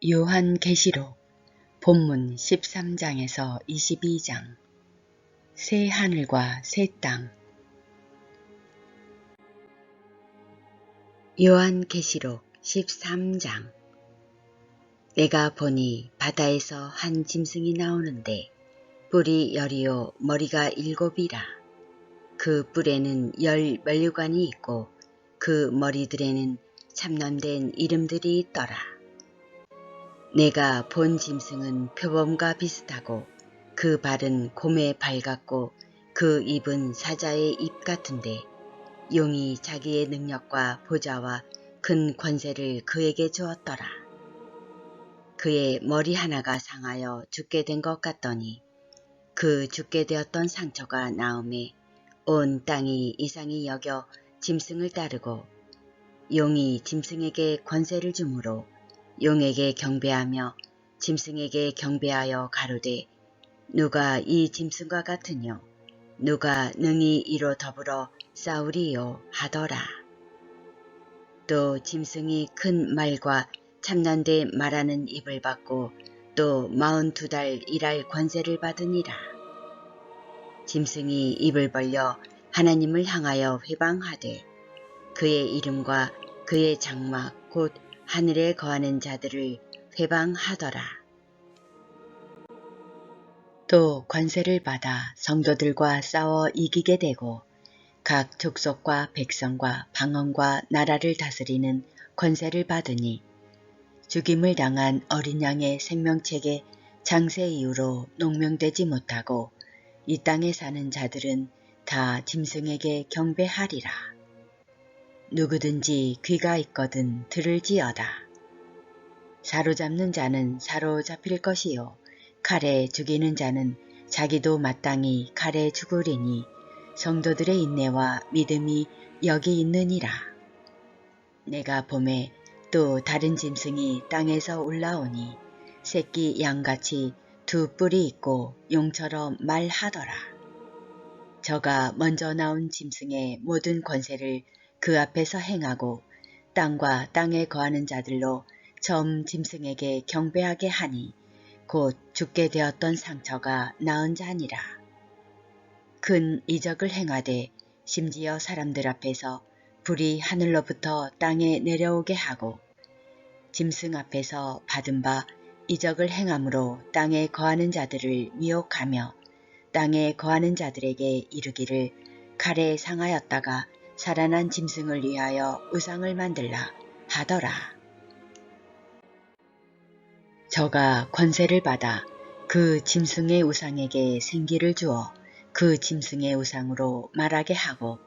요한계시록 본문 13장에서 22장. 새 하늘과 새 땅. 요한계시록 13장. 내가 보니 바다에서 한 짐승이 나오는데 뿔이 10이요 머리가 7이라. 그 뿔에는 10 면류관이 있고 그 머리들에는 참론된 이름들이 있더라. 내가 본 짐승은 표범과 비슷하고 그 발은 곰의 발 같고 그 입은 사자의 입 같은데 용이 자기의 능력과 보좌와 큰 권세를 그에게 주었더라. 그의 머리 하나가 상하여 죽게 된 것 같더니 그 죽게 되었던 상처가 나음에 온 땅이 이상히 여겨 짐승을 따르고 용이 짐승에게 권세를 주므로 용에게 경배하며 짐승에게 경배하여 가로되 누가 이 짐승과 같으뇨 누가 능히 이로 더불어 싸우리요 하더라. 또 짐승이 큰 말과 참난되 말하는 입을 받고 또 42달 일할 권세를 받으니라. 짐승이 입을 벌려 하나님을 향하여 회방하되 그의 이름과 그의 장막 곧 하늘에 거하는 자들을 회방하더라. 또 권세를 받아 성도들과 싸워 이기게 되고 각 족속과 백성과 방언과 나라를 다스리는 권세를 받으니 죽임을 당한 어린 양의 생명책에 장세 이후로 농명되지 못하고 이 땅에 사는 자들은 다 짐승에게 경배하리라. 누구든지 귀가 있거든 들을지어다. 사로잡는 자는 사로잡힐 것이요 칼에 죽이는 자는 자기도 마땅히 칼에 죽으리니 성도들의 인내와 믿음이 여기 있느니라. 내가 봄에 또 다른 짐승이 땅에서 올라오니 새끼 양같이 2 뿔이 있고 용처럼 말하더라. 저가 먼저 나온 짐승의 모든 권세를 그 앞에서 행하고 땅과 땅에 거하는 자들로 처음 짐승에게 경배하게 하니 곧 죽게 되었던 상처가 나은 자니라. 큰 이적을 행하되 심지어 사람들 앞에서 불이 하늘로부터 땅에 내려오게 하고 짐승 앞에서 받은 바 이적을 행함으로 땅에 거하는 자들을 미혹하며 땅에 거하는 자들에게 이르기를 칼에 상하였다가 살아난 짐승을 위하여 우상을 만들라 하더라. 저가 권세를 받아 그 짐승의 우상에게 생기를 주어 그 짐승의 우상으로 말하게 하고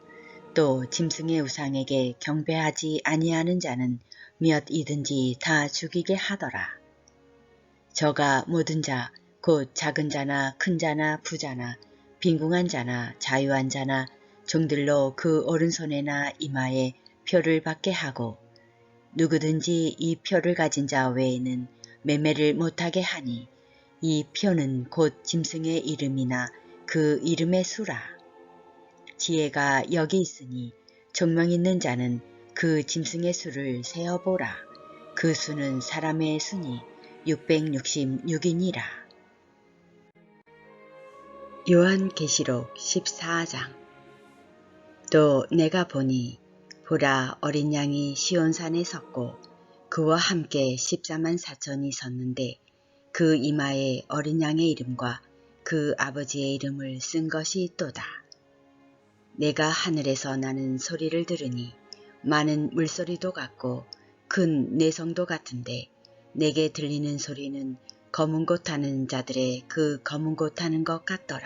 또 짐승의 우상에게 경배하지 아니하는 자는 몇 이든지 다 죽이게 하더라. 저가 모든 자 곧 작은 자나 큰 자나 부자나 빈궁한 자나 자유한 자나 종들로 그 오른손에나 이마에 표를 받게 하고 누구든지 이 표를 가진 자 외에는 매매를 못하게 하니 이 표는 곧 짐승의 이름이나 그 이름의 수라. 지혜가 여기 있으니 총명 있는 자는 그 짐승의 수를 세어보라. 그 수는 사람의 수니 666이니라. 요한계시록 14장. 또 내가 보니 보라 어린 양이 시온산에 섰고 그와 함께 14만 4천이 섰는데 그 이마에 어린 양의 이름과 그 아버지의 이름을 쓴 것이 있도다. 내가 하늘에서 나는 소리를 들으니 많은 물소리도 같고 큰 내성도 같은데 내게 들리는 소리는 검은 곳 타는 자들의 그 검은 곳 타는 것 같더라.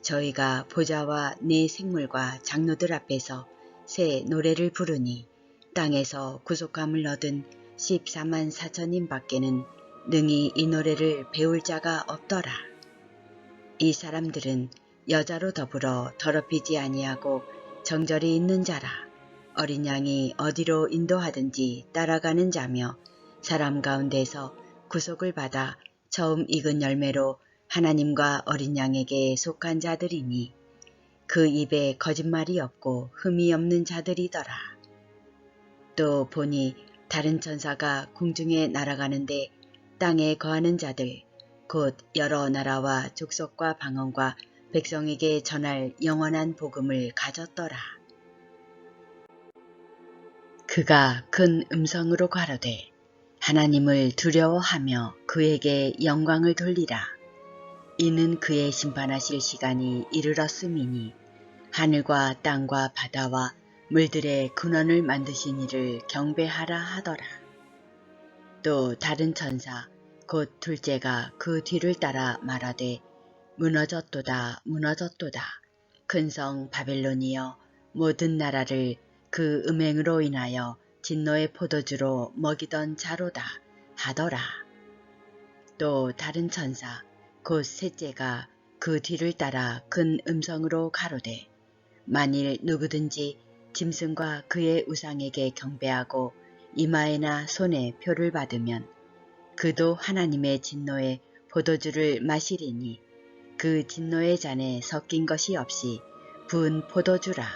저희가 보좌와 네 생물과 장로들 앞에서 새 노래를 부르니 땅에서 구속함을 얻은 14만 4천인 밖에는 능히 이 노래를 배울 자가 없더라. 이 사람들은 여자로 더불어 더럽히지 아니하고 정절이 있는 자라. 어린 양이 어디로 인도하든지 따라가는 자며 사람 가운데서 구속을 받아 처음 익은 열매로 하나님과 어린 양에게 속한 자들이니 그 입에 거짓말이 없고 흠이 없는 자들이더라. 또 보니 다른 천사가 공중에 날아가는데 땅에 거하는 자들 곧 여러 나라와 족속과 방언과 백성에게 전할 영원한 복음을 가졌더라. 그가 큰 음성으로 가로되 하나님을 두려워하며 그에게 영광을 돌리라. 이는 그의 심판하실 시간이 이르렀음이니 하늘과 땅과 바다와 물들의 근원을 만드신 이를 경배하라 하더라. 또 다른 천사 곧 둘째가 그 뒤를 따라 말하되 무너졌도다 무너졌도다. 큰 성 바벨론이여 모든 나라를 그 음행으로 인하여 진노의 포도주로 먹이던 자로다 하더라. 또 다른 천사 곧 셋째가 그 뒤를 따라 큰 음성으로 가로되 만일 누구든지 짐승과 그의 우상에게 경배하고 이마에나 손에 표를 받으면 그도 하나님의 진노의 포도주를 마시리니 그 진노의 잔에 섞인 것이 없이 부은 포도주라.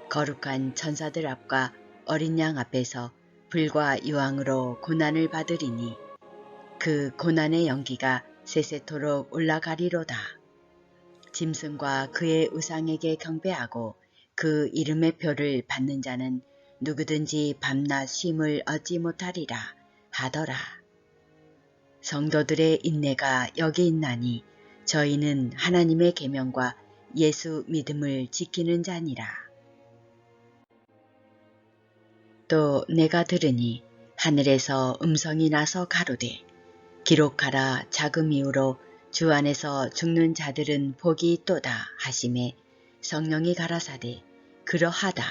거룩한 천사들 앞과 어린 양 앞에서 불과 유황으로 고난을 받으리니 그 고난의 연기가 세세토록 올라가리로다. 짐승과 그의 우상에게 경배하고 그 이름의 표를 받는 자는 누구든지 밤낮 쉼을 얻지 못하리라 하더라. 성도들의 인내가 여기 있나니 저희는 하나님의 계명과 예수 믿음을 지키는 자니라. 또 내가 들으니 하늘에서 음성이 나서 가로되 기록하라. 자금 이후로 주 안에서 죽는 자들은 복이 있도다 하시매 성령이 가라사대 그러하다.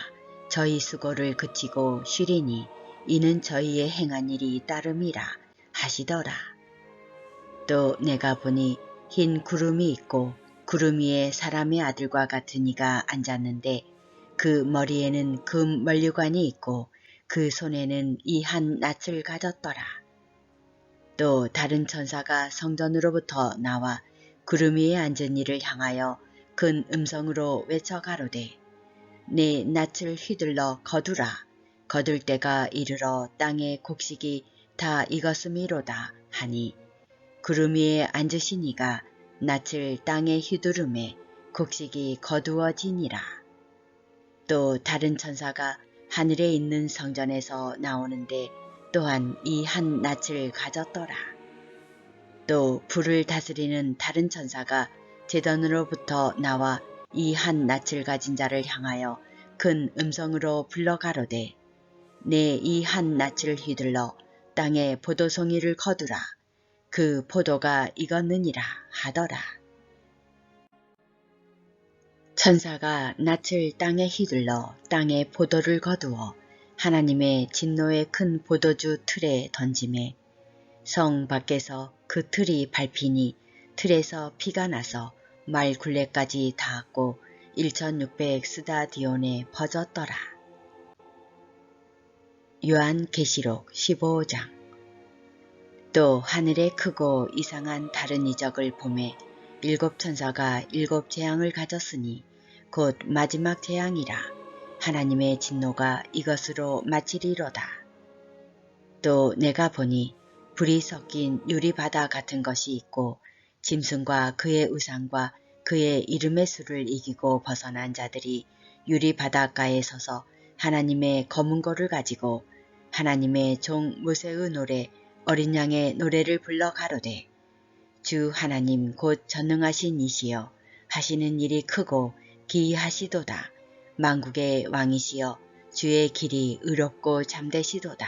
저희 수고를 그치고 쉬리니 이는 저희의 행한 일이 따름이라 하시더라. 또 내가 보니 흰 구름이 있고 구름 위에 사람의 아들과 같은 이가 앉았는데 그 머리에는 금 면류관이 있고 그 손에는 이 한 낫을 가졌더라. 또 다른 천사가 성전으로부터 나와 구름 위에 앉은 이를 향하여 큰 음성으로 외쳐 가로되 네 낫을 휘둘러 거두라. 거둘 때가 이르러 땅의 곡식이 다 익었음이로다 하니 구름 위에 앉으신 이가 낫을 땅에 휘두르매 곡식이 거두어지니라. 또 다른 천사가 하늘에 있는 성전에서 나오는데 또한 이 한 낫을 가졌더라. 또 불을 다스리는 다른 천사가 제단으로부터 나와 이 한 낫을 가진 자를 향하여 큰 음성으로 불러 가로되 내 이 한 낫을 휘둘러 땅에 포도송이를 거두라. 그 포도가 익었느니라 하더라. 천사가 낫을 땅에 휘둘러 땅에 포도를 거두어 하나님의 진노의 큰 포도주 틀에 던짐에 성 밖에서 그 틀이 밟히니 틀에서 피가 나서 말 굴레까지 닿았고 1600 스다디온에 퍼졌더라. 요한계시록 15장. 또 하늘에 크고 이상한 다른 이적을 보매 일곱 천사가 일곱 재앙을 가졌으니 곧 마지막 재앙이라. 하나님의 진노가 이것으로 마치리로다. 또 내가 보니 불이 섞인 유리바다 같은 것이 있고 짐승과 그의 우상과 그의 이름의 수를 이기고 벗어난 자들이 유리바닷가에 서서 하나님의 검은 고를 가지고 하나님의 종 모세의 노래 어린 양의 노래를 불러 가로되 주 하나님 곧 전능하신 이시여 하시는 일이 크고 기이하시도다. 만국의 왕이시여 주의 길이 의롭고 잠되시도다.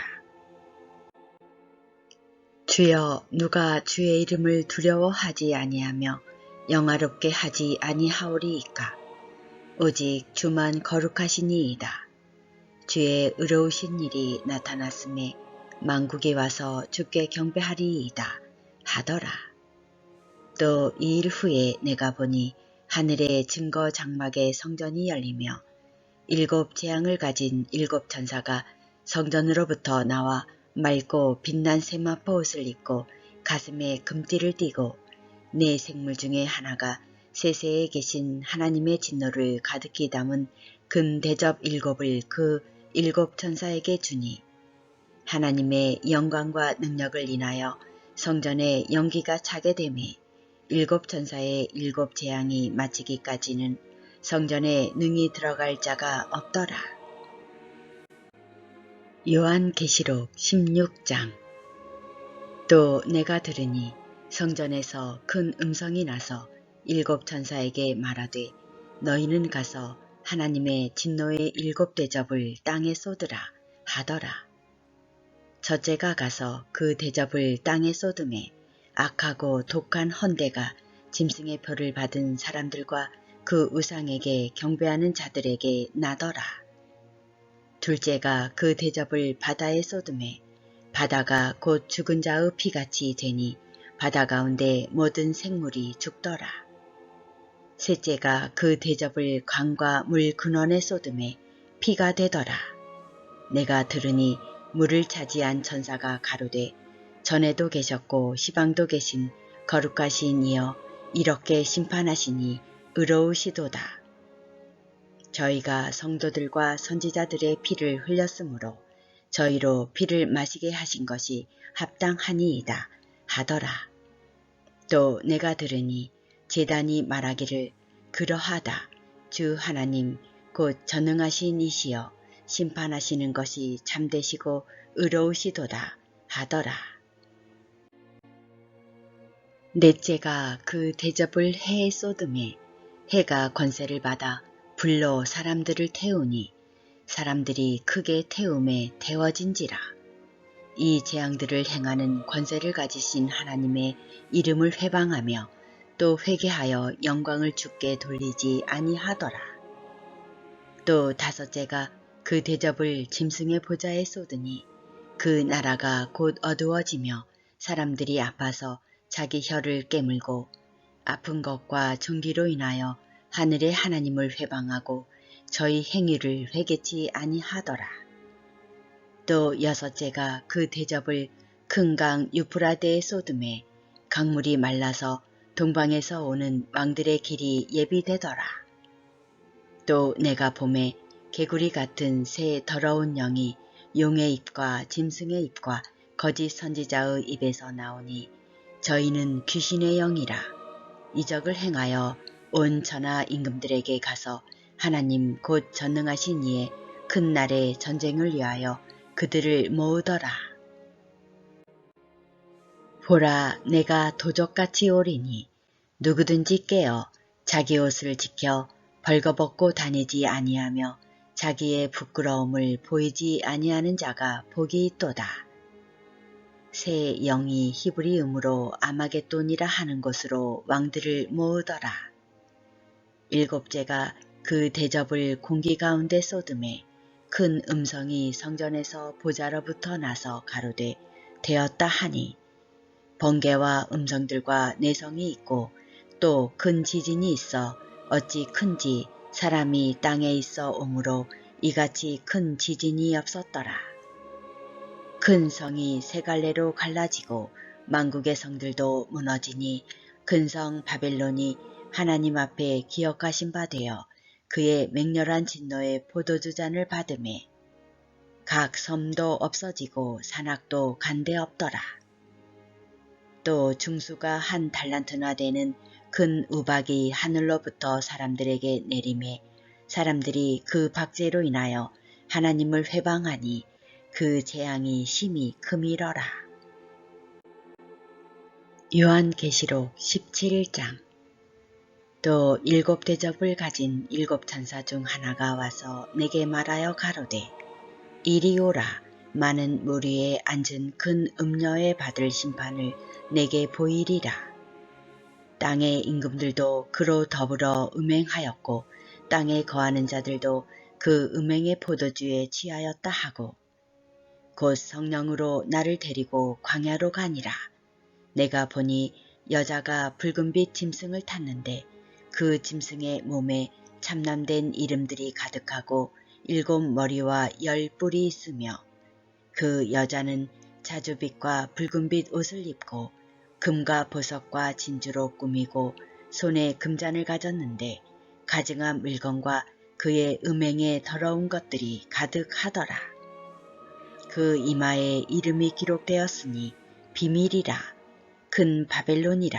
주여 누가 주의 이름을 두려워하지 아니하며 영화롭게 하지 아니하오리이까. 오직 주만 거룩하시니이다. 주의 의로우신 일이 나타났음에 만국이 와서 주께 경배하리이다 하더라. 또 이 일 후에 내가 보니 하늘의 증거 장막의 성전이 열리며 일곱 재앙을 가진 일곱 천사가 성전으로부터 나와 맑고 빛난 세마포 옷을 입고 가슴에 금띠를 띠고 네 생물 중에 하나가 세세에 계신 하나님의 진노를 가득히 담은 금 대접 일곱을 그 일곱 천사에게 주니 하나님의 영광과 능력을 인하여 성전에 연기가 차게 되매 일곱 천사의 일곱 재앙이 마치기까지는 성전에 능히 들어갈 자가 없더라. 요한계시록 16장. 또 내가 들으니 성전에서 큰 음성이 나서 일곱 천사에게 말하되 너희는 가서 하나님의 진노의 일곱 대접을 땅에 쏟으라 하더라. 첫째가 가서 그 대접을 땅에 쏟음에 악하고 독한 헌대가 짐승의 표를 받은 사람들과 그 우상에게 경배하는 자들에게 나더라. 둘째가 그 대접을 바다에 쏟음에 바다가 곧 죽은 자의 피같이 되니 바다 가운데 모든 생물이 죽더라. 셋째가 그 대접을 강과 물 근원에 쏟음에 피가 되더라. 내가 들으니 물을 차지한 천사가 가로되 전에도 계셨고 시방도 계신 거룩하신 이여 이렇게 심판하시니 의로우시도다. 저희가 성도들과 선지자들의 피를 흘렸으므로 저희로 피를 마시게 하신 것이 합당하니이다 하더라. 또 내가 들으니 제단이 말하기를 그러하다. 주 하나님 곧 전능하신 이시여 심판하시는 것이 참되시고 의로우시도다 하더라. 넷째가 그 대접을 해에 쏟음에 해가 권세를 받아 불로 사람들을 태우니 사람들이 크게 태움에 태워진지라. 이 재앙들을 행하는 권세를 가지신 하나님의 이름을 회방하며 또 회개하여 영광을 주께 돌리지 아니하더라. 또 다섯째가 그 대접을 짐승의 보좌에 쏟으니 그 나라가 곧 어두워지며 사람들이 아파서 자기 혀를 깨물고 아픈 것과 종기로 인하여 하늘의 하나님을 회방하고 저희 행위를 회개치 아니하더라. 또 여섯째가 그 대접을 큰 강 유프라데에 쏟음에 강물이 말라서 동방에서 오는 왕들의 길이 예비되더라. 또 내가 봄에 개구리 같은 새 더러운 영이 용의 입과 짐승의 입과 거짓 선지자의 입에서 나오니 저희는 귀신의 영이라. 이적을 행하여 온 천하 임금들에게 가서 하나님 곧 전능하신 이의 큰 날의 전쟁을 위하여 그들을 모으더라. 보라, 내가 도적같이 오리니 누구든지 깨어 자기 옷을 지켜 벌거벗고 다니지 아니하며 자기의 부끄러움을 보이지 아니하는 자가 복이 있도다. 새 영이 히브리음으로 아마겟돈이라 하는 곳으로 왕들을 모으더라. 일곱째가 그 대접을 공기 가운데 쏟음에 큰 음성이 성전에서 보좌로부터 나서 가로되 되었다 하니 번개와 음성들과 내성이 있고 또 큰 지진이 있어 어찌 큰지 사람이 땅에 있어 오므로 이같이 큰 지진이 없었더라. 큰 성이 세 갈래로 갈라지고 만국의 성들도 무너지니 큰 성 바벨론이 하나님 앞에 기억하신 바 되어 그의 맹렬한 진노의 포도주 잔을 받음에 각 섬도 없어지고 산악도 간데 없더라. 또 중수가 한 달란트나 되는 큰 우박이 하늘로부터 사람들에게 내림에 사람들이 그 박제로 인하여 하나님을 회방하니 그 재앙이 심히 크미러라. 요한계시록 17장. 또 일곱 대접을 가진 일곱 천사 중 하나가 와서 내게 말하여 가로되 이리 오라. 많은 물 위에 앉은 큰 음녀에 받을 심판을 내게 보이리라. 땅의 임금들도 그로 더불어 음행하였고 땅에 거하는 자들도 그 음행의 포도주에 취하였다 하고 곧 성령으로 나를 데리고 광야로 가니라. 내가 보니 여자가 붉은빛 짐승을 탔는데 그 짐승의 몸에 참남된 이름들이 가득하고 일곱 머리와 열 뿔이 있으며 그 여자는 자주빛과 붉은빛 옷을 입고 금과 보석과 진주로 꾸미고 손에 금잔을 가졌는데 가증한 물건과 그의 음행의 더러운 것들이 가득하더라. 그 이마에 이름이 기록되었으니 비밀이라. 큰 바벨론이라.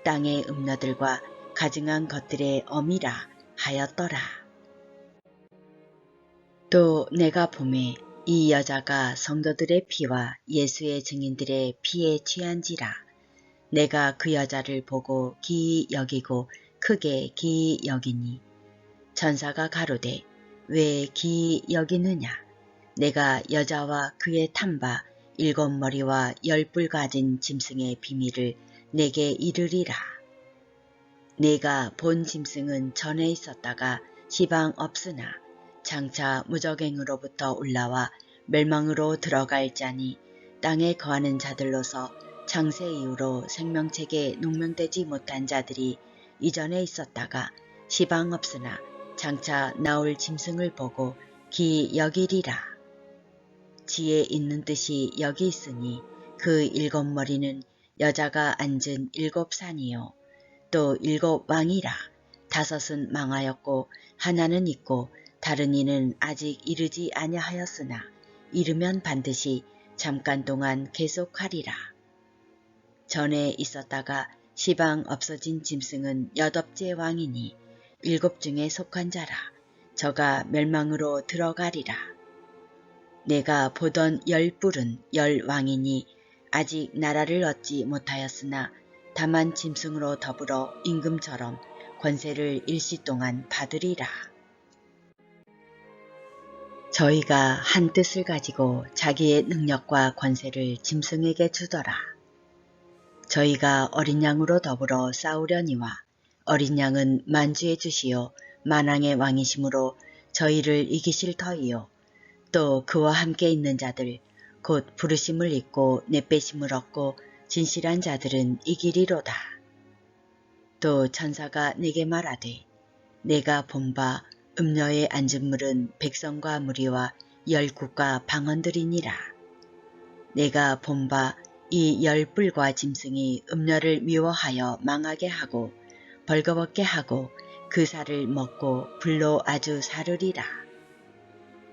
땅의 음녀들과 가증한 것들의 엄이라 하였더라. 또 내가 보매 이 여자가 성도들의 피와 예수의 증인들의 피에 취한지라. 내가 그 여자를 보고 기이 여기고 크게 기이 여기니 천사가 가로되 왜 기이 여기느냐. 내가 여자와 그의 탐바 7머리와 10뿔 가진 짐승의 비밀을 내게 이르리라. 내가 본 짐승은 전에 있었다가 시방 없으나 장차 무적행으로부터 올라와 멸망으로 들어갈 자니 땅에 거하는 자들로서 창세 이후로 생명책에 농명되지 못한 자들이 이전에 있었다가 시방 없으나 장차 나올 짐승을 보고 기 여기리라. 지혜 있는 뜻이 여기 있으니 그 7머리는 여자가 앉은 7산이요 또 7왕이라. 5은 망하였고 하나는 있고 다른 이는 아직 이르지 아니하였으나 이르면 반드시 잠깐 동안 계속하리라. 전에 있었다가 시방 없어진 짐승은 8째 왕이니 7 중에 속한 자라. 저가 멸망으로 들어가리라. 내가 보던 10뿔은 10왕이니 아직 나라를 얻지 못하였으나 다만 짐승으로 더불어 임금처럼 권세를 일시 동안 받으리라. 저희가 한 뜻을 가지고 자기의 능력과 권세를 짐승에게 주더라. 저희가 어린 양으로 더불어 싸우려니와 어린 양은 만주의 주시요 만왕의 왕이심으로 저희를 이기실 터이요 또 그와 함께 있는 자들 곧 부르심을 입고 내빼심을 얻고 진실한 자들은 이기리로다. 또 천사가 내게 말하되 내가 본 바 음녀의 앉은 물은 백성과 무리와 열국과 방언들이니라. 내가 본 바 이 10뿔과 짐승이 음녀를 미워하여 망하게 하고 벌거벗게 하고 그 살을 먹고 불로 아주 사르리라.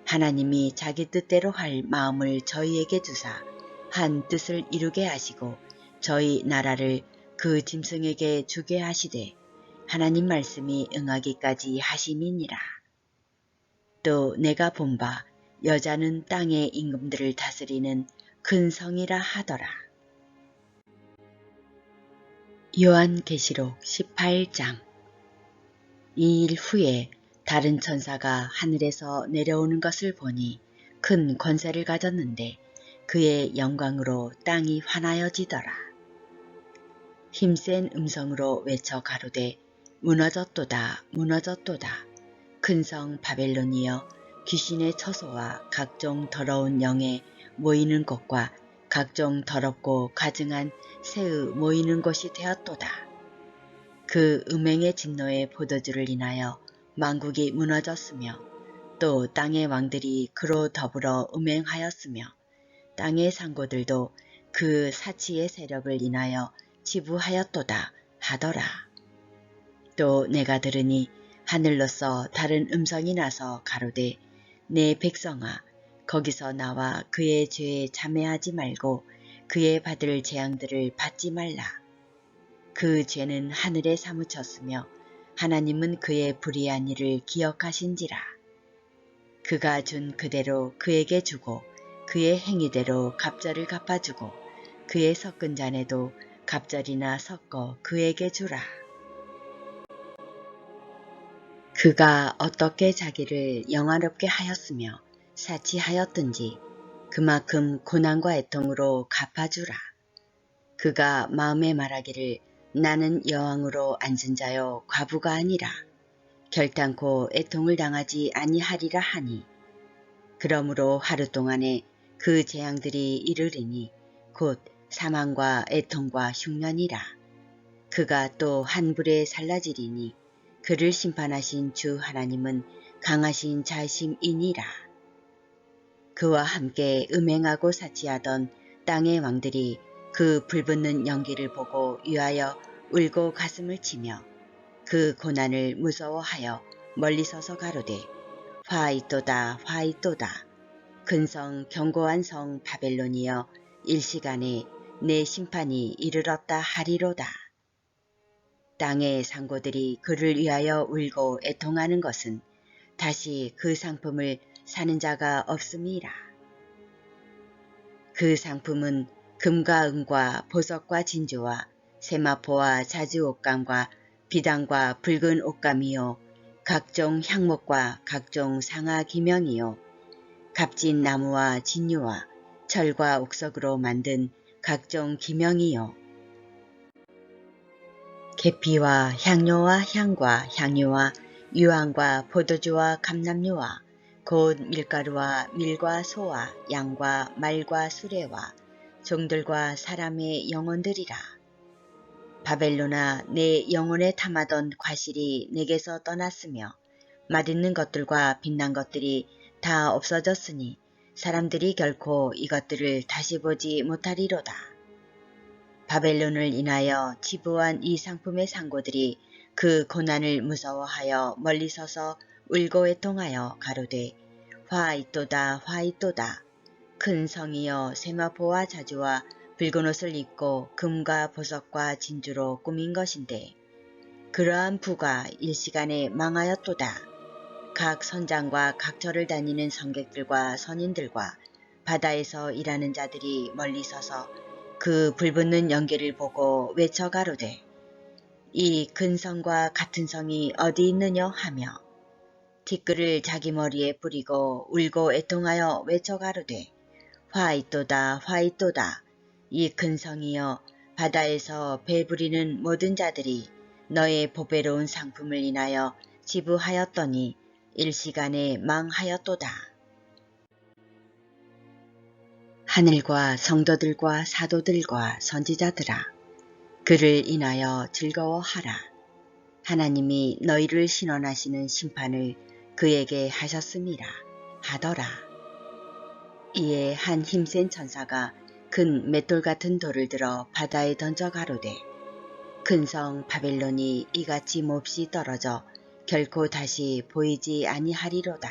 하나님이 자기 뜻대로 할 마음을 저희에게 주사 한 뜻을 이루게 하시고 저희 나라를 그 짐승에게 주게 하시되 하나님 말씀이 응하기까지 하심이니라. 또 내가 본 바 여자는 땅의 임금들을 다스리는 큰 성이라 하더라. 요한계시록 18장. 이 일 후에 다른 천사가 하늘에서 내려오는 것을 보니 큰 권세를 가졌는데 그의 영광으로 땅이 환하여지더라. 힘센 음성으로 외쳐 가로되 무너졌도다 무너졌도다. 큰 성 바벨론이여 귀신의 처소와 각종 더러운 영에 모이는 곳과 각종 더럽고 가증한 새의 모이는 곳이 되었도다. 그 음행의 진노의 포도주를 인하여 만국이 무너졌으며 또 땅의 왕들이 그로 더불어 음행하였으며 땅의 상고들도 그 사치의 세력을 인하여 지부하였도다 하더라. 또 내가 들으니 하늘로서 다른 음성이 나서 가로되 내 백성아 거기서 나와 그의 죄에 참회하지 말고 그의 받을 재앙들을 받지 말라. 그 죄는 하늘에 사무쳤으며 하나님은 그의 불의한 일을 기억하신지라. 그가 준 그대로 그에게 주고 그의 행위대로 갑절을 갚아주고 그의 섞은 잔에도 갑절이나 섞어 그에게 주라. 그가 어떻게 자기를 영화롭게 하였으며 사치하였든지 그만큼 고난과 애통으로 갚아주라. 그가 마음에 말하기를 나는 여왕으로 앉은 자요 과부가 아니라 결단코 애통을 당하지 아니하리라 하니 그러므로 하루 동안에 그 재앙들이 이르리니 곧 사망과 애통과 흉년이라. 그가 또 한 불에 살라지리니 그를 심판하신 주 하나님은 강하신 자심이니라. 그와 함께 음행하고 사치하던 땅의 왕들이 그 불붙는 연기를 보고 위하여 울고 가슴을 치며 그 고난을 무서워하여 멀리 서서 가로되 화이또다 화이또다. 근성 견고한 성 바벨론이여 일시간에 내 심판이 이르렀다 하리로다. 땅의 상고들이 그를 위하여 울고 애통하는 것은 다시 그 상품을 사는 자가 없음이라. 그 상품은 금과 은과 보석과 진주와 세마포와 자주 옷감과 비단과 붉은 옷감이요 각종 향목과 각종 상아 기명이요 값진 나무와 진유와 철과 옥석으로 만든 각종 기명이요 계피와 향료와 향과 향유와 유황과 포도주와 감람류와 곧 밀가루와 밀과 소와 양과 말과 수레와 종들과 사람의 영혼들이라. 바벨론아 내 영혼에 탐하던 과실이 내게서 떠났으며 맛있는 것들과 빛난 것들이 다 없어졌으니 사람들이 결코 이것들을 다시 보지 못하리로다. 바벨론을 인하여 지부한 이 상품의 상고들이 그 고난을 무서워하여 멀리 서서 울고 애통하여 가로되 화 있도다 화 있도다. 큰 성이여 세마포와 자주와 붉은 옷을 입고 금과 보석과 진주로 꾸민 것인데 그러한 부가 일시간에 망하였도다. 각 선장과 각 절을 다니는 성객들과 선인들과 바다에서 일하는 자들이 멀리 서서 그 불붙는 연기를 보고 외쳐 가로되 이 근성과 같은 성이 어디 있느냐 하며 티끌을 자기 머리에 뿌리고 울고 애통하여 외쳐 가로되 화 있도다 화 있도다. 이 근성이여 바다에서 배 부리는 모든 자들이 너의 보배로운 상품을 인하여 지부하였더니 일시간에 망하였도다. 하늘과 성도들과 사도들과 선지자들아 그를 인하여 즐거워하라. 하나님이 너희를 신원하시는 심판을 그에게 하셨음이라 하더라. 이에 한 힘센 천사가 큰 맷돌 같은 돌을 들어 바다에 던져 가로되 근성 바벨론이 이같이 몹시 떨어져 결코 다시 보이지 아니하리로다.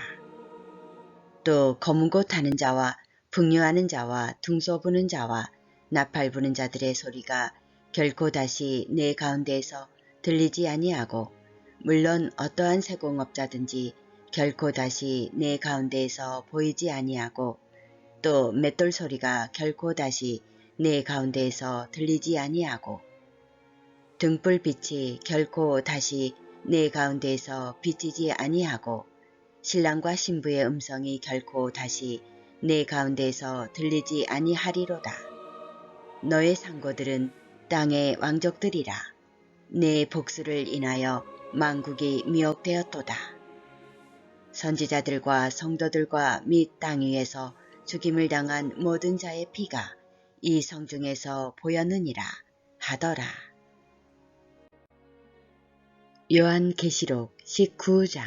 또 검은 곳 타는 자와 풍류하는 자와 둥소 부는 자와 나팔 부는 자들의 소리가 결코 다시 내 가운데에서 들리지 아니하고 물론 어떠한 세공업자든지 결코 다시 내 가운데에서 보이지 아니하고 또 맷돌 소리가 결코 다시 내 가운데에서 들리지 아니하고 등불빛이 결코 다시 내 가운데에서 비치지 아니하고 신랑과 신부의 음성이 결코 다시 내 가운데에서 들리지 아니하리로다. 너의 상고들은 땅의 왕족들이라. 내 복수를 인하여 만국이 미혹되었도다. 선지자들과 성도들과 및 땅 위에서 죽임을 당한 모든 자의 피가 이 성중에서 보였느니라 하더라. 요한계시록 19장.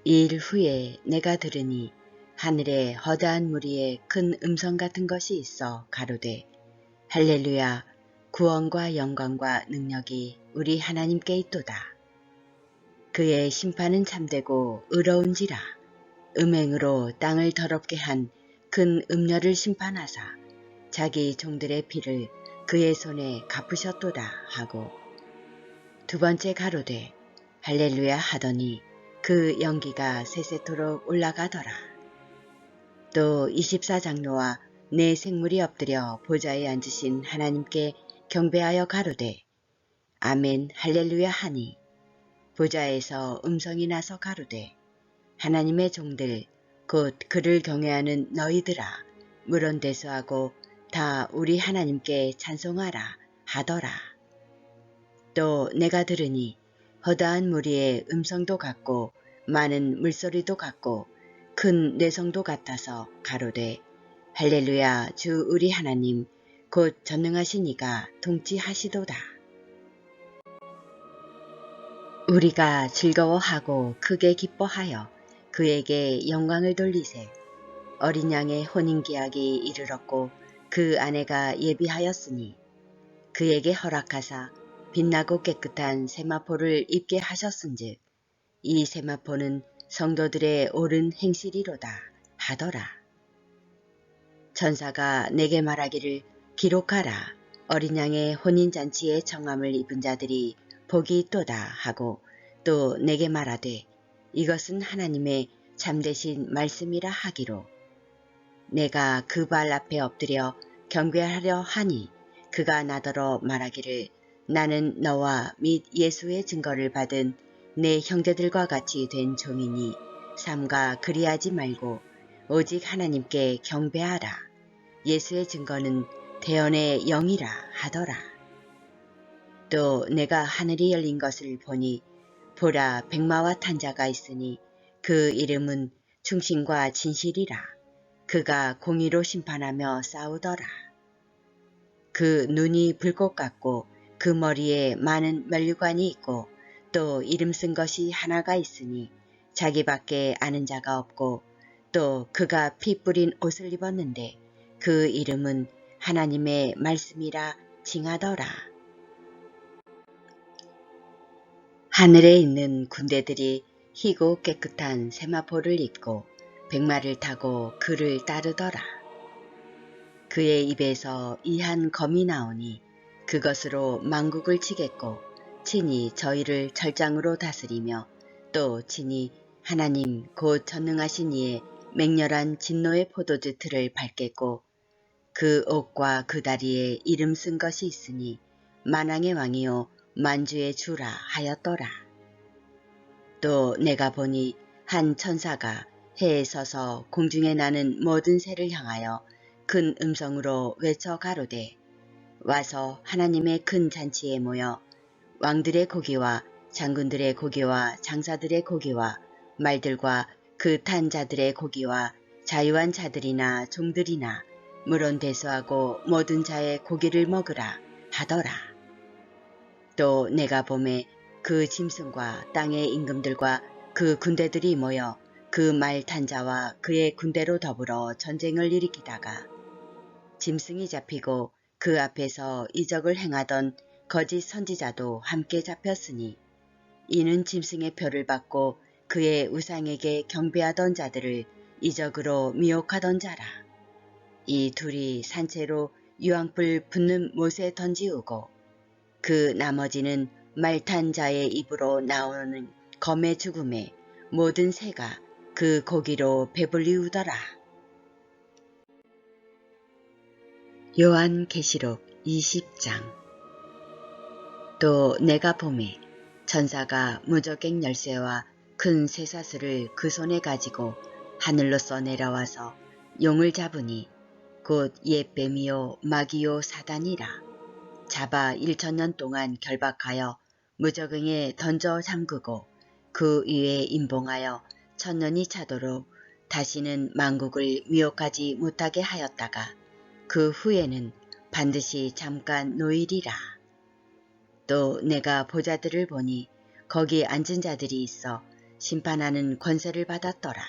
이일 후에 내가 들으니 하늘에 허다한 무리에 큰 음성 같은 것이 있어 가로되 할렐루야 구원과 영광과 능력이 우리 하나님께 있도다. 그의 심판은 참되고 의로운지라. 음행으로 땅을 더럽게 한 큰 음녀를 심판하사 자기 종들의 피를 그의 손에 갚으셨도다 하고 두 번째 가로되 할렐루야 하더니 그 연기가 세세토록 올라가더라. 또 24장로와 네 생물이 엎드려 보좌에 앉으신 하나님께 경배하여 가로되 아멘 할렐루야 하니 보좌에서 음성이 나서 가로되 하나님의 종들 곧 그를 경외하는 너희들아 물론대수하고 다 우리 하나님께 찬송하라 하더라. 또 내가 들으니 허다한 무리의 음성도 같고 많은 물소리도 같고 큰 뇌성도 같아서 가로되 할렐루야 주 우리 하나님 곧 전능하신 이가 통치하시도다. 우리가 즐거워하고 크게 기뻐하여 그에게 영광을 돌리세. 어린 양의 혼인계약이 이르렀고 그 아내가 예비하였으니 그에게 허락하사 빛나고 깨끗한 세마포를 입게 하셨은즉 이 세마포는 성도들의 옳은 행실이로다 하더라. 천사가 내게 말하기를 기록하라. 어린 양의 혼인잔치에 청함을 입은 자들이 복이 있도다 하고 또 내게 말하되 이것은 하나님의 참되신 말씀이라 하기로 내가 그 발 앞에 엎드려 경배하려 하니 그가 나더러 말하기를 나는 너와 및 예수의 증거를 받은 내 형제들과 같이 된 종이니 삼가 그리하지 말고 오직 하나님께 경배하라. 예수의 증거는 대언의 영이라 하더라. 또 내가 하늘이 열린 것을 보니 보라 백마와 탄 자가 있으니 그 이름은 충신과 진실이라. 그가 공의로 심판하며 싸우더라. 그 눈이 불꽃 같고 그 머리에 많은 면류관이 있고 또 이름 쓴 것이 하나가 있으니 자기밖에 아는 자가 없고 또 그가 피 뿌린 옷을 입었는데 그 이름은 하나님의 말씀이라 칭하더라. 하늘에 있는 군대들이 희고 깨끗한 세마포를 입고 백마를 타고 그를 따르더라. 그의 입에서 이한 검이 나오니 그것으로 만국을 치겠고 친히 저희를 철장으로 다스리며 또 친히 하나님 곧 전능하신 이의 맹렬한 진노의 포도주 틀을 밟겠고 그 옷과 그 다리에 이름 쓴 것이 있으니 만왕의 왕이요 만주의 주라 하였더라. 또 내가 보니 한 천사가 해에 서서 공중에 나는 모든 새를 향하여 큰 음성으로 외쳐 가로되 와서 하나님의 큰 잔치에 모여 왕들의 고기와 장군들의 고기와 장사들의 고기와 말들과 그 탄 자들의 고기와 자유한 자들이나 종들이나 물론 대수하고 모든 자의 고기를 먹으라 하더라. 또 내가 보매 그 짐승과 땅의 임금들과 그 군대들이 모여 그 말 탄 자와 그의 군대로 더불어 전쟁을 일으키다가 짐승이 잡히고 그 앞에서 이적을 행하던 거짓 선지자도 함께 잡혔으니 이는 짐승의 표를 받고 그의 우상에게 경배하던 자들을 이적으로 미혹하던 자라. 이 둘이 산채로 유황불 붙는 못에 던지우고 그 나머지는 말탄 자의 입으로 나오는 검의 죽음에 모든 새가 그 고기로 배불리우더라. 요한계시록 20장. 또 내가 보매 천사가 무저갱 열쇠와 큰 쇠사슬을 그 손에 가지고 하늘로서 내려와서 용을 잡으니 곧 옛 뱀이요 마귀요 사단이라. 잡아 1000년 동안 결박하여 무저갱에 던져 잠그고 그 위에 임봉하여 1000년이 차도록 다시는 만국을 미혹하지 못하게 하였다가 그 후에는 반드시 잠깐 노일이라. 또 내가 보자들을 보니 거기 앉은 자들이 있어 심판하는 권세를 받았더라.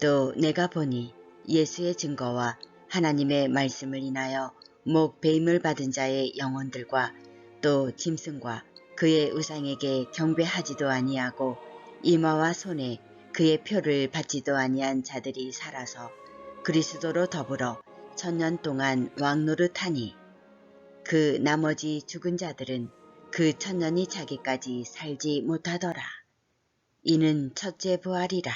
또 내가 보니 예수의 증거와 하나님의 말씀을 인하여 목 배임을 받은 자의 영혼들과 또 짐승과 그의 우상에게 경배하지도 아니하고 이마와 손에 그의 표를 받지도 아니한 자들이 살아서 그리스도로 더불어 1000년 동안 왕노릇하니 그 나머지 죽은 자들은 그 1000년이 차기까지 살지 못하더라. 이는 첫째 부활이라.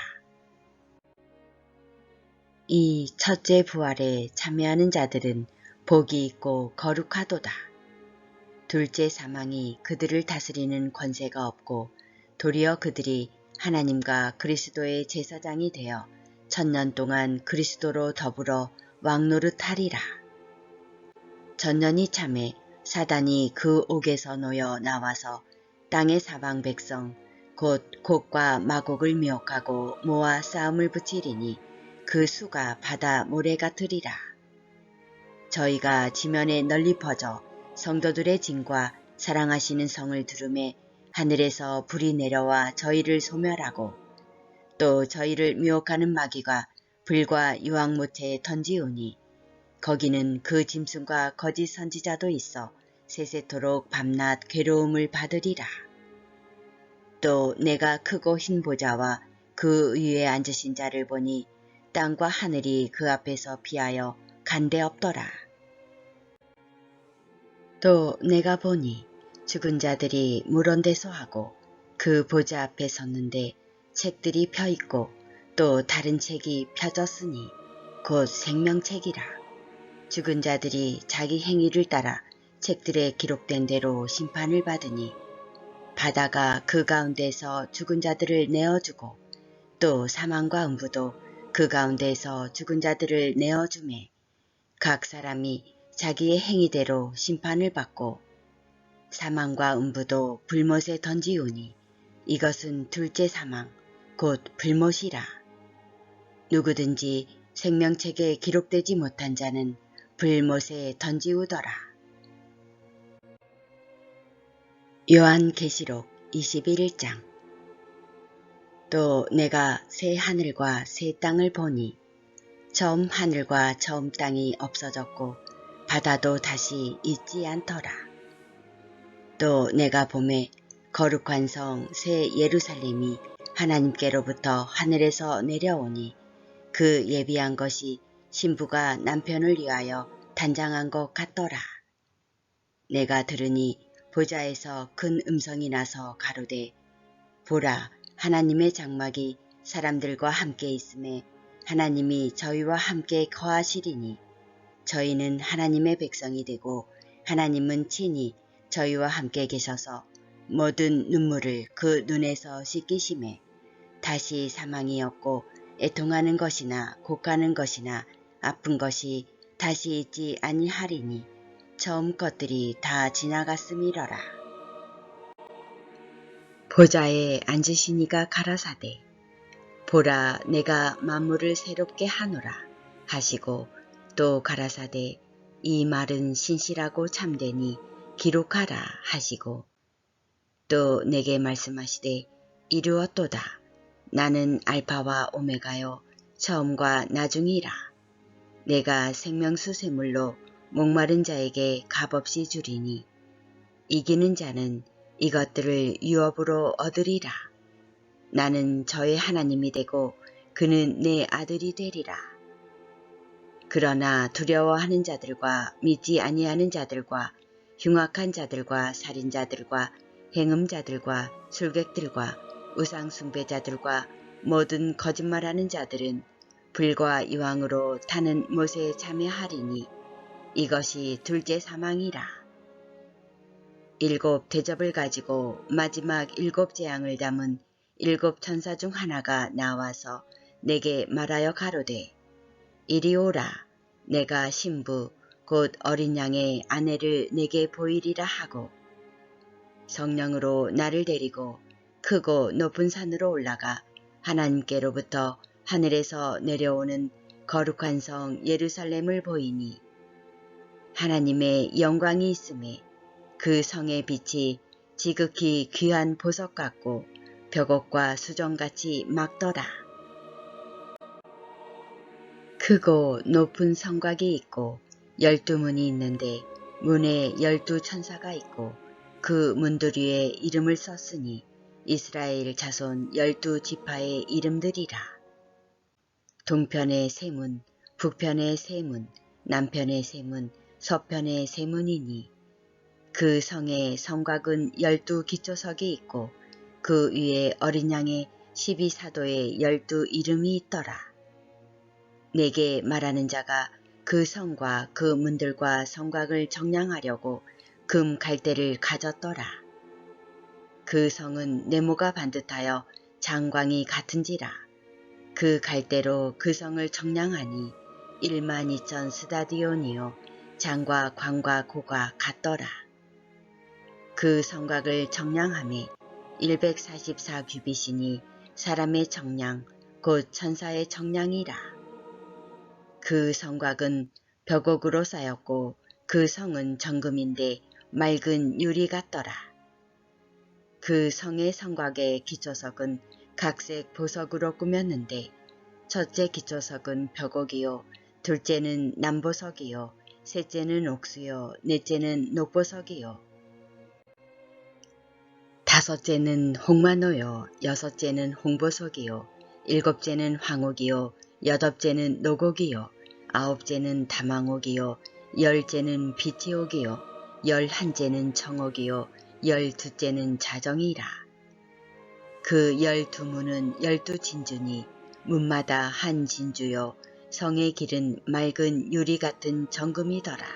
이 첫째 부활에 참여하는 자들은 복이 있고 거룩하도다. 둘째 사망이 그들을 다스리는 권세가 없고 도리어 그들이 하나님과 그리스도의 제사장이 되어 1000년 동안 그리스도로 더불어 왕노릇하리라. 전년이 참에 사단이 그 옥에서 놓여 나와서 땅의 사방 백성 곧 곡과 마곡을 미혹하고 모아 싸움을 붙이리니 그 수가 바다 모래 같으리라. 저희가 지면에 널리 퍼져 성도들의 진과 사랑하시는 성을 두르매 하늘에서 불이 내려와 저희를 소멸하고 또 저희를 미혹하는 마귀가 불과 유황못에 던지우니 거기는 그 짐승과 거짓 선지자도 있어 세세토록 밤낮 괴로움을 받으리라. 또 내가 크고 흰 보좌와 그 위에 앉으신 자를 보니 땅과 하늘이 그 앞에서 피하여 간데 없더라. 또 내가 보니 죽은 자들이 물원대소하고 그 보좌 앞에 섰는데 책들이 펴있고 또 다른 책이 펴졌으니 곧 생명책이라. 죽은 자들이 자기 행위를 따라 책들에 기록된 대로 심판을 받으니 바다가 그 가운데서 죽은 자들을 내어주고 또 사망과 음부도 그 가운데서 죽은 자들을 내어주매 각 사람이 자기의 행위대로 심판을 받고 사망과 음부도 불못에 던지우니 이것은 둘째 사망 곧 불못이라. 누구든지 생명책에 기록되지 못한 자는 불못에 던지우더라. 요한계시록 21장. 또 내가 새 하늘과 새 땅을 보니 처음 하늘과 처음 땅이 없어졌고 바다도 다시 있지 않더라. 또 내가 보매 거룩한 성 새 예루살렘이 하나님께로부터 하늘에서 내려오니 그 예비한 것이 신부가 남편을 위하여 단장한 것 같더라. 내가 들으니 보좌에서 큰 음성이 나서 가로되 보라, 하나님의 장막이 사람들과 함께 있음에 하나님이 저희와 함께 거하시리니 저희는 하나님의 백성이 되고 하나님은 친히 저희와 함께 계셔서 모든 눈물을 그 눈에서 씻기심에 다시 사망이 없고 애통하는 것이나 곡하는 것이나 아픈 것이 다시 있지 아니하리니 처음 것들이 다 지나갔음이러라. 보좌에 앉으신 이가 가라사대 보라, 내가 만물을 새롭게 하노라 하시고 또 가라사대 이 말은 신실하고 참되니 기록하라 하시고 또 내게 말씀하시되 이루었도다. 나는 알파와 오메가요 처음과 나중이라. 내가 생명수 샘물로 목마른 자에게 값없이 주리니 이기는 자는 이것들을 유업으로 얻으리라. 나는 저의 하나님이 되고 그는 내 아들이 되리라. 그러나 두려워하는 자들과 믿지 아니하는 자들과 흉악한 자들과 살인자들과 행음자들과 술객들과 우상숭배자들과 모든 거짓말하는 자들은 불과 유황으로 타는 못에 참여하리니 이것이 둘째 사망이라. 일곱 대접을 가지고 마지막 일곱 재앙을 담은 일곱 천사 중 하나가 나와서 내게 말하여 가로되 이리 오라. 내가 신부 곧 어린 양의 아내를 내게 보이리라 하고 성령으로 나를 데리고 크고 높은 산으로 올라가 하나님께로부터 하늘에서 내려오는 거룩한 성 예루살렘을 보이니 하나님의 영광이 있음에 그 성의 빛이 지극히 귀한 보석 같고 벽옥과 수정같이 막더라. 크고 높은 성곽이 있고 12문이 있는데 문에 12천사가 있고 그 문들 위에 이름을 썼으니 이스라엘 자손 12지파의 이름들이라. 동편의 세 문, 북편의 세 문, 남편의 세 문, 서편의 세 문이니 그 성의 성곽은 12기초석이 있고 그 위에 어린 양의 12사도의 12 이름이 있더라. 내게 말하는 자가 그 성과 그 문들과 성곽을 정량하려고 금 갈대를 가졌더라. 그 성은 네모가 반듯하여 장광이 같은지라. 그 갈대로 그 성을 정량하니 12,000 스다디온이요 장과 광과 고가 같더라. 그 성곽을 정량함에 144규빗이니 사람의 정량 곧 천사의 정량이라. 그 성곽은 벽옥으로 쌓였고 그 성은 정금인데 맑은 유리 같더라. 그 성의 성곽의 기초석은 각색 보석으로 꾸몄는데 첫째 기초석은 벽옥이요 둘째는 남보석이요 셋째는 옥수요 넷째는 녹보석이요 다섯째는 홍마노요 여섯째는 홍보석이요 일곱째는 황옥이요 여덟째는 노곡이요 아홉째는 다망옥이요 열째는 비티옥이요 열한째는 청옥이요 열두째는 자정이라. 그 12문은 12진주니 문마다 한 진주요 성의 길은 맑은 유리 같은 정금이더라.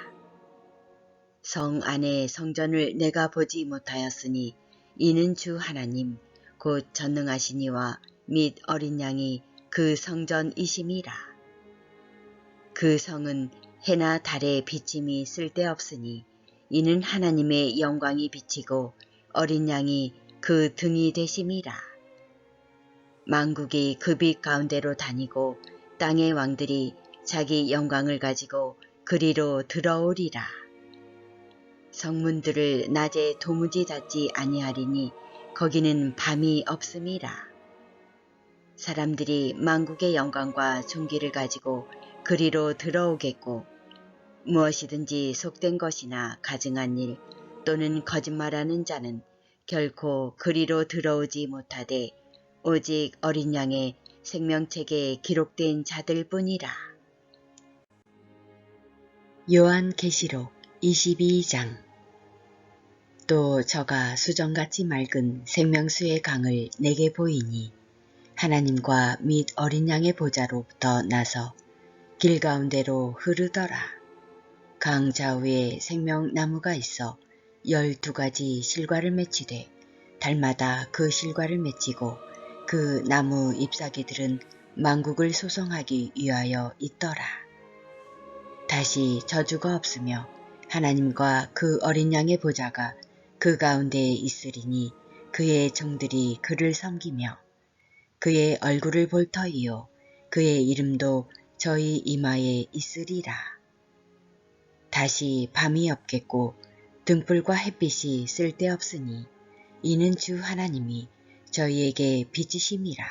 성 안에 성전을 내가 보지 못하였으니 이는 주 하나님 곧 전능하시니와 및 어린 양이 그 성전이심이라. 그 성은 해나 달의 비침이 쓸데없으니 이는 하나님의 영광이 비치고 어린 양이 그 등이 되심이라. 만국이 그 빛 가운데로 다니고 땅의 왕들이 자기 영광을 가지고 그리로 들어오리라. 성문들을 낮에 도무지 닫지 아니하리니 거기는 밤이 없음이라. 사람들이 만국의 영광과 존귀를 가지고 그리로 들어오겠고 무엇이든지 속된 것이나 가증한 일 또는 거짓말하는 자는 결코 그리로 들어오지 못하되 오직 어린 양의 생명책에 기록된 자들뿐이라. 요한계시록 22장. 또 저가 수정같이 맑은 생명수의 강을 내게 보이니 하나님과 및 어린 양의 보좌로부터 나서 길 가운데로 흐르더라. 강 좌우에 생명나무가 있어 12가지 실과를 맺히되 달마다 그 실과를 맺히고 그 나무 잎사귀들은 만국을 소성하기 위하여 있더라. 다시 저주가 없으며 하나님과 그 어린 양의 보좌가 그 가운데에 있으리니 그의 종들이 그를 섬기며 그의 얼굴을 볼 터이요 그의 이름도 저희 이마에 있으리라. 다시 밤이 없겠고 등불과 햇빛이 쓸데없으니 이는 주 하나님이 저희에게 빛이심이라.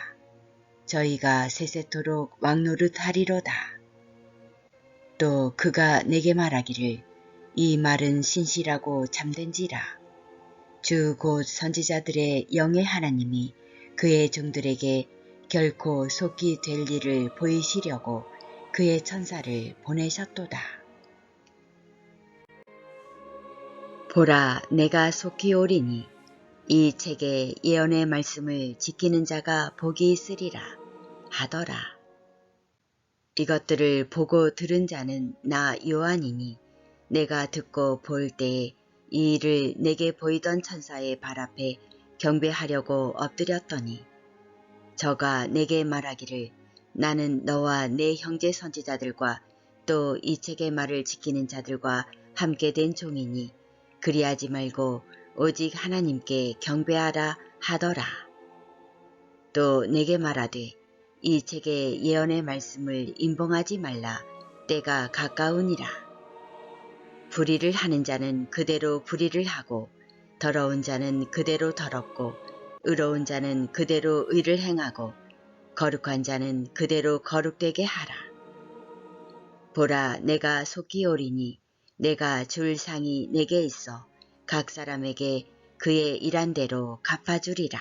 저희가 세세토록 왕노릇 하리로다. 또 그가 내게 말하기를 이 말은 신실하고 참된지라. 주 곧 선지자들의 영의 하나님이 그의 종들에게 결코 속기 될 일을 보이시려고 그의 천사를 보내셨도다. 보라, 내가 속히 오리니 이 책의 예언의 말씀을 지키는 자가 복이 있으리라 하더라. 이것들을 보고 들은 자는 나 요한이니 내가 듣고 볼 때에 이 일을 내게 보이던 천사의 발 앞에 경배하려고 엎드렸더니 저가 내게 말하기를 나는 너와 내 형제 선지자들과 또 이 책의 말을 지키는 자들과 함께 된 종이니 그리하지 말고 오직 하나님께 경배하라 하더라. 또 내게 말하되 이 책의 예언의 말씀을 임봉하지 말라. 때가 가까우니라. 불의를 하는 자는 그대로 불의를 하고 더러운 자는 그대로 더럽고 의로운 자는 그대로 의를 행하고 거룩한 자는 그대로 거룩되게 하라. 보라, 내가 속히 오리니 내가 줄 상이 내게 있어 각 사람에게 그의 일한 대로 갚아주리라.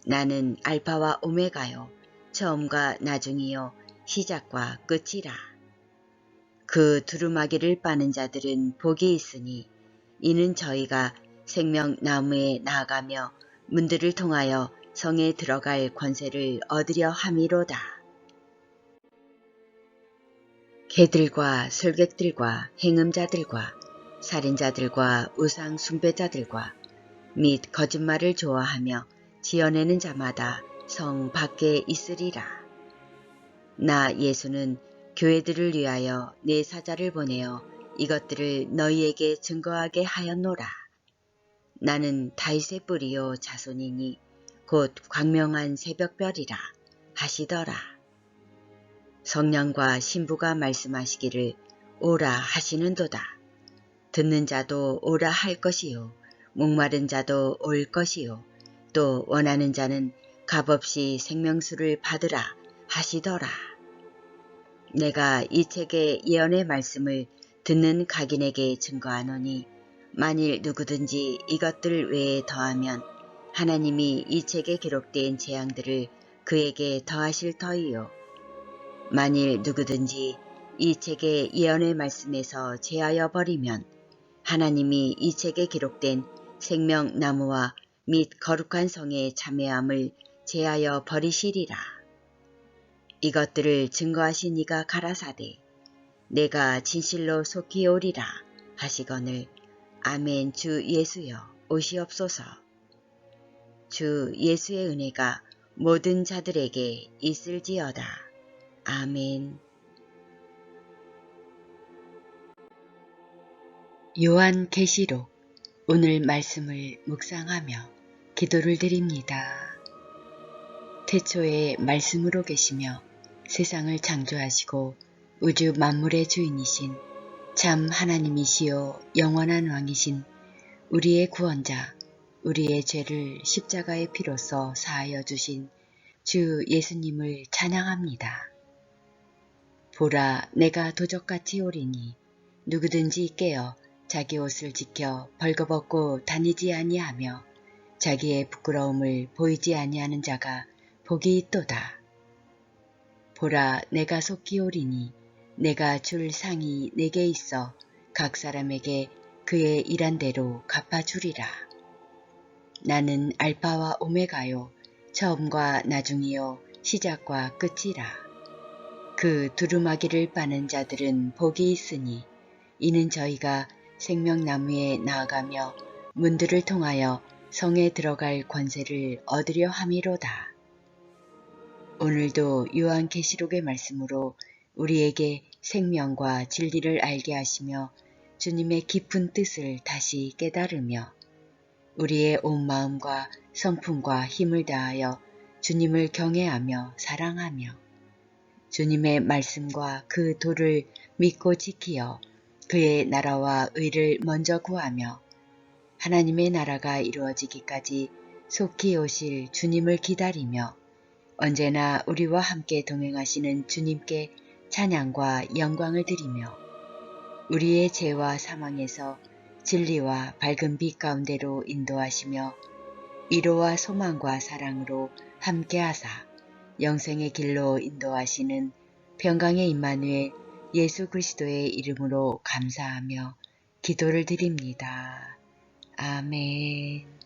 나는 알파와 오메가요 처음과 나중이요 시작과 끝이라. 그 두루마기를 빠는 자들은 복이 있으니 이는 저희가 생명나무에 나아가며 문들을 통하여 성에 들어갈 권세를 얻으려 함이로다. 개들과 술객들과 행음자들과 살인자들과 우상 숭배자들과 및 거짓말을 좋아하며 지어내는 자마다 성 밖에 있으리라. 나 예수는 교회들을 위하여 내 사자를 보내어 이것들을 너희에게 증거하게 하였노라. 나는 다윗의 뿌리요 자손이니 곧 광명한 새벽별이라 하시더라. 성령과 신부가 말씀하시기를 오라 하시는도다. 듣는 자도 오라 할 것이요 목마른 자도 올 것이요 또 원하는 자는 값없이 생명수를 받으라 하시더라. 내가 이 책의 예언의 말씀을 듣는 각인에게 증거하노니 만일 누구든지 이것들 외에 더하면 하나님이 이 책에 기록된 재앙들을 그에게 더하실 터이요 만일 누구든지 이 책의 예언의 말씀에서 제하여 버리면 하나님이 이 책에 기록된 생명나무와 및 거룩한 성의 참회함을 제하여 버리시리라. 이것들을 증거하신 이가 가라사대 내가 진실로 속히 오리라 하시거늘 아멘. 주 예수여 오시옵소서. 주 예수의 은혜가 모든 자들에게 있을지어다. 아멘. 요한계시록 오늘 말씀을 묵상하며 기도를 드립니다. 태초에 말씀으로 계시며 세상을 창조하시고 우주 만물의 주인이신 참 하나님이시요 영원한 왕이신 우리의 구원자, 우리의 죄를 십자가의 피로써 사하여 주신 주 예수님을 찬양합니다. 보라, 내가 도적같이 오리니 누구든지 깨어 자기 옷을 지켜 벌거벗고 다니지 아니하며 자기의 부끄러움을 보이지 아니하는 자가 복이 있도다. 보라, 내가 속히 오리니 내가 줄 상이 내게 있어 각 사람에게 그의 일한 대로 갚아주리라. 나는 알파와 오메가요 처음과 나중이요 시작과 끝이라. 그 두루마기를 빠는 자들은 복이 있으니 이는 저희가 생명나무에 나아가며 문들을 통하여 성에 들어갈 권세를 얻으려 함이로다. 오늘도 요한계시록의 말씀으로 우리에게 생명과 진리를 알게 하시며 주님의 깊은 뜻을 다시 깨달으며 우리의 온 마음과 성품과 힘을 다하여 주님을 경외하며 사랑하며 주님의 말씀과 그 도를 믿고 지키어 그의 나라와 의를 먼저 구하며 하나님의 나라가 이루어지기까지 속히 오실 주님을 기다리며 언제나 우리와 함께 동행하시는 주님께 찬양과 영광을 드리며 우리의 죄와 사망에서 진리와 밝은 빛 가운데로 인도하시며 위로와 소망과 사랑으로 함께하사 영생의 길로 인도하시는 평강의 임마누엘 예수 그리스도의 이름으로 감사하며 기도를 드립니다. 아멘.